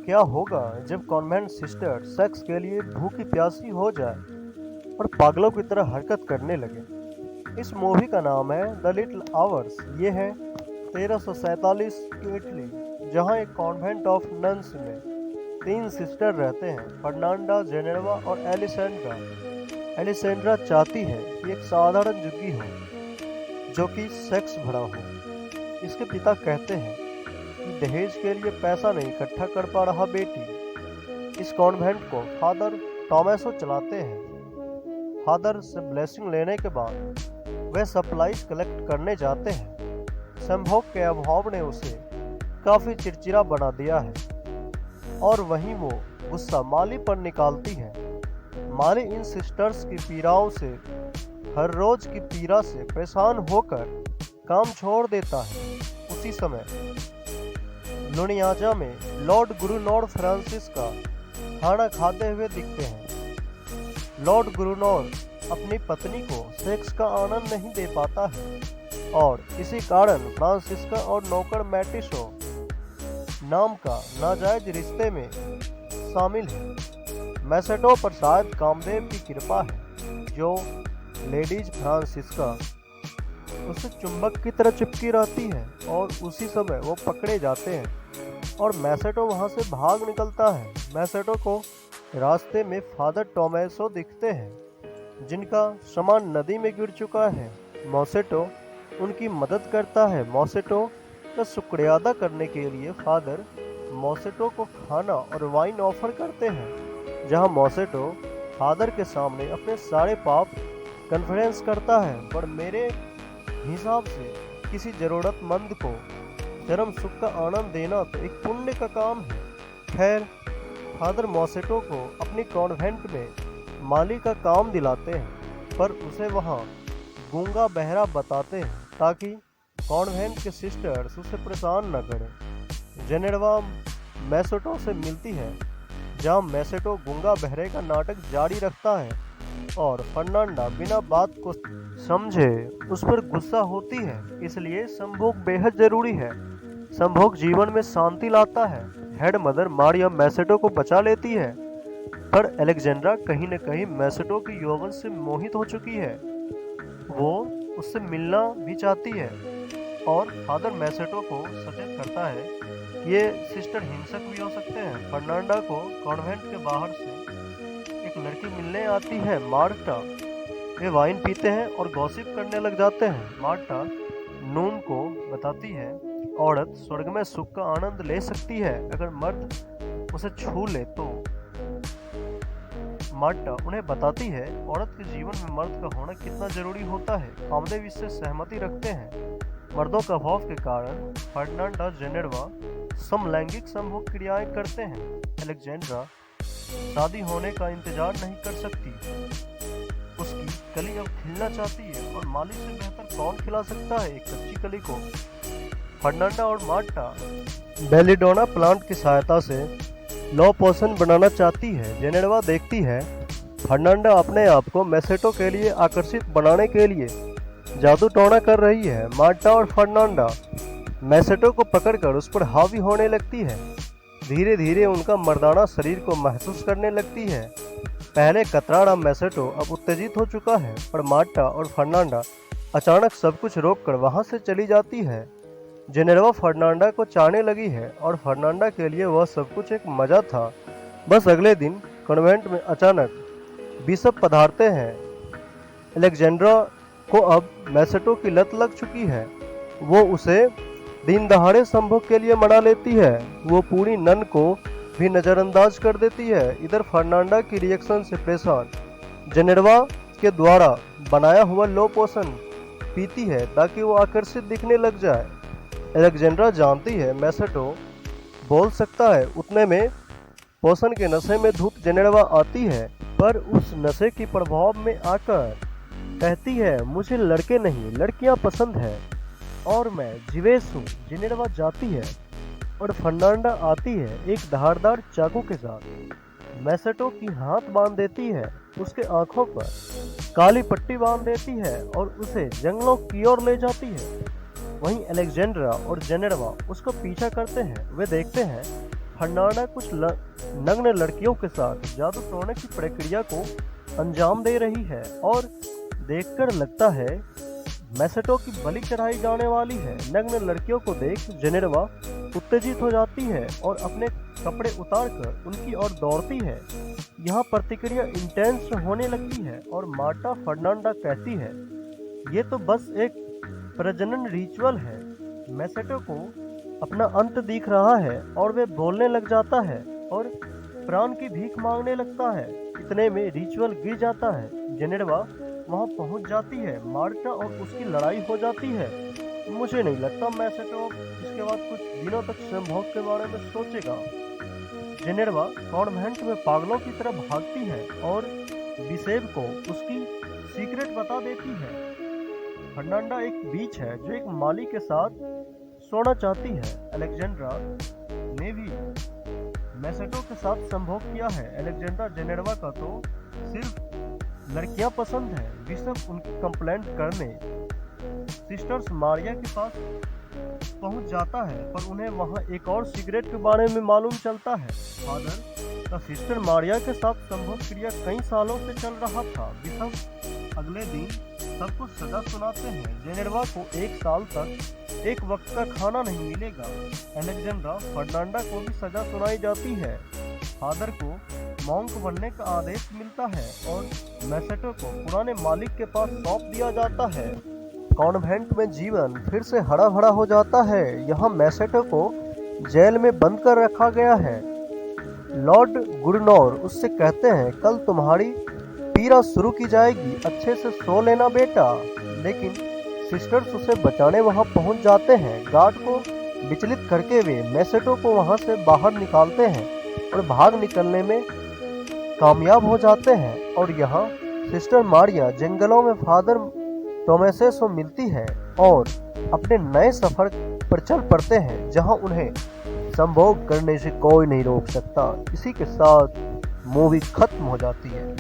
क्या होगा जब कॉन्वेंट सिस्टर सेक्स के लिए भूखी प्यासी हो जाए और पागलों की तरह हरकत करने लगे। इस मूवी का नाम है द लिटिल आवर्स। ये है 1347 की इटली, जहाँ एक कॉन्वेंट ऑफ नन्स में 3 सिस्टर रहते हैं, फर्नांडा, जेनेवा और एलिसेंड्रा। एलिसेंड्रा चाहती है कि एक साधारण झुग्गी हो जो कि सेक्स भरा हो। इसके पिता कहते हैं कि दहेज के लिए पैसा नहीं इकट्ठा कर पा रहा बेटी। इस कॉन्वेंट को फादर टॉमेसो चलाते हैं। फादर से ब्लेसिंग लेने के बाद वे सप्लाईज कलेक्ट करने जाते हैं। संभोग के अभाव ने उसे काफ़ी चिड़चिड़ा बना दिया है और वहीं वो गुस्सा माली पर निकालती है। माली इन सिस्टर्स की पीड़ाओं से, हर रोज की पीड़ा से परेशान होकर काम छोड़ देता है। उसी समय लुनियाजा में लॉर्ड गुरुनोर फ्रांसिस का खाना खाते हुए दिखते हैं। लॉर्ड गुरुनोर अपनी पत्नी को सेक्स का आनंद नहीं दे पाता है और इसी कारण फ्रांसिस्का और नौकर मैटिसो नाम का नाजायज रिश्ते में शामिल है। मैसेटो पर शायद कामदेव की कृपा है जो लेडीज फ्रांसिस्का उससे चुंबक की तरह चिपकी रहती है और उसी समय वो पकड़े जाते हैं और मैसेटो वहां से भाग निकलता है। मैसेटो को रास्ते में फादर टोमेसो दिखते हैं जिनका सामान नदी में गिर चुका है। मोसेटो उनकी मदद करता है। मोसेटो का शुक्रिया अदा करने के लिए फादर मोसेटो को खाना और वाइन ऑफर करते हैं, जहां मोसेटो फादर के सामने अपने सारे पाप कन्फ्रेंस करता है। पर मेरे हिसाब से किसी जरूरतमंद को चरम सुख का आनंद देना तो एक पुण्य का काम है। खैर, फादर मोसेटो को अपनी कॉन्वेंट में माली का काम दिलाते हैं, पर उसे वहाँ गूंगा बहरा बताते हैं ताकि कॉन्वेंट के सिस्टर्स उसे परेशान न करें। जेनेवा मैसेटो से मिलती है, जहाँ मैसेटो गूंगा बहरे का नाटक जारी रखता है और फर्नांडा बिना बात को समझे उस पर गुस्सा होती है। इसलिए संभोग बेहद जरूरी है। संभोग जीवन में शांति लाता है। हेड मदर मारिया मैसेटो को बचा लेती है, पर अलेक्जेंड्रा कहीं न कहीं मैसेटो की यौवन से मोहित हो चुकी है। वो उससे मिलना भी चाहती है और फादर मैसेटो को सचेत करता है कि ये सिस्टर हिंसक भी हो सकते हैं। फर्नांडा को कॉन्वेंट के बाहर से एक लड़की मिलने आती है, मार्टा। वे वाइन पीते हैं और गॉसिप करने लग जाते हैं। मार्टा नून को बताती है औरत स्वर्ग में सुख का आनंद ले सकती है अगर मर्द उसे छू ले तो। मार्टा उन्हें बताती है औरत के जीवन में मर्द का होना कितना जरूरी होता है। कामदेव इससे सहमति रखते हैं। मर्दों का अभाव के कारण फर्नांडा जेनेवा समलैंगिक संभोग क्रियाएं करते हैं। अलेक्जेंड्रा शादी होने का इंतजार नहीं कर सकती। उसकी कली अब खिलना चाहती है और माली से बेहतर कौन खिला सकता है एक कच्ची कली को। फर्नांडा और मार्टा बेलिडोना प्लांट की सहायता से लॉ पोशन बनाना चाहती है। जेनेवा देखती है फर्नांडा अपने आप को मैसेटो के लिए आकर्षित बनाने के लिए जादू टोना कर रही है। मार्टा और फर्नांडा मैसेटो को पकड़कर उस पर हावी होने लगती है। धीरे धीरे उनका मर्दाना शरीर को महसूस करने लगती है। पहले कतराड़ा मैसेटो अब उत्तेजित हो चुका है, पर मार्टा और फर्नांडा अचानक सब कुछ रोककर वहां से चली जाती है। जेनेवा फर्नांडा को चाहने लगी है और फर्नांडा के लिए वह सब कुछ एक मजा था। बस अगले दिन कॉन्वेंट में अचानक बिशप पधारते हैं। अलेक्जेंड्रा को अब मैसेटो की लत लग चुकी है। वो उसे दिन दहाड़े संभोग के लिए मना लेती है। वो पूरी नन को भी नज़रअंदाज कर देती है। इधर फर्नांडा की रिएक्शन से परेशान जेनेवा के द्वारा बनाया हुआ लो पोशन पीती है ताकि वो आकर्षित दिखने लग जाए। अलेक्जेंड्रा जानती है मैसेटो बोल सकता है। उतने में पोशन के नशे में धुत जेनेवा आती है, पर उस नशे की प्रभाव में आकर कहती है मुझे लड़के नहीं लड़कियां पसंद है और मैं जीवेश हूँ। जेनेवा जाती है और फर्नांडा आती है एक धारदार चाकू के साथ। मैसेटो की हाथ बांध देती है, उसके आंखों पर काली पट्टी बांध देती है और उसे जंगलों की ओर ले जाती है। वहीं अलेक्जेंड्रा और जेनेवा उसका पीछा करते हैं। वे देखते हैं फर्नांडा कुछ नग्न लड़कियों के साथ जादू टोने की प्रक्रिया को अंजाम दे रही है और देखकर लगता है मैसेटो की बलि चढ़ाई जाने वाली है। नग्न लड़कियों को देख जेनेरवा उत्तेजित हो जाती है और अपने कपड़े उतारकर उनकी ओर दौड़ती है। यहाँ प्रतिक्रिया इंटेंस होने लगती है और मार्टा फर्नांडा कहती है, ये तो बस एक प्रजनन रिचुअल है। मैसेटो को अपना अंत दिख रहा है और वे बोलने लग जाता है और प्राण की भीख मांगने लगता है। इतने में रिचुअल गिर जाता है। जेनेरवा वहां पहुंच जाती है। मार्टा और उसकी लड़ाई हो जाती है। मुझे नहीं लगता मैसेटो इसके बाद कुछ दिनों तक संभोग के बारे में सोचेगा। जेनेरवा कॉन्वेंट में पागलों की तरह भागती है और बिसेब को उसकी सीक्रेट बता देती है। फर्नांडा एक बीच है जो एक माली के साथ सोना चाहती है। अलेक्जेंड्रा ने भी मैसेटो के साथ संभोग किया है। अलेक्जेंड्रा जेनेरवा का तो सिर्फ लड़कियां पसंद है। बिशप उनकी कंप्लेंट करने सिस्टर्स मारिया के पास पहुंच जाता है, पर उन्हें वहां एक और सिगरेट के बारे में मालूम चलता है। फादर का सिस्टर मारिया के साथ संभोग क्रिया कई सालों से चल रहा था। बिशप अगले दिन सबको सजा सुनाते हैं। जेनेरवा को 1 साल तक एक वक्त का खाना नहीं मिलेगा। अलेक्जेंड्रा फर्नांडा को भी सजा सुनाई जाती है। फादर को मॉन्क बनने का आदेश मिलता है और मैसेटो को पुराने मालिक के पास सौंप दिया जाता है। कॉन्वेंट में जीवन फिर से हरा भरा हो जाता है। यहाँ मैसेटो को जेल में बंद कर रखा गया है। लॉर्ड गुरनौर उससे कहते हैं, कल तुम्हारी पीड़ा शुरू की जाएगी, अच्छे से सो लेना बेटा। लेकिन सिस्टर्स उसे बचाने वहां पहुंच जाते हैं। गार्ड को विचलित करके वे मैसेटो को वहां से बाहर निकालते हैं और भाग निकलने में कामयाब हो जाते हैं। और यहाँ सिस्टर मारिया जंगलों में फादर टोमेसे से मिलती है और अपने नए सफर पर चल पड़ते हैं, जहां उन्हें संभोग करने से कोई नहीं रोक सकता। इसी के साथ मूवी खत्म हो जाती है।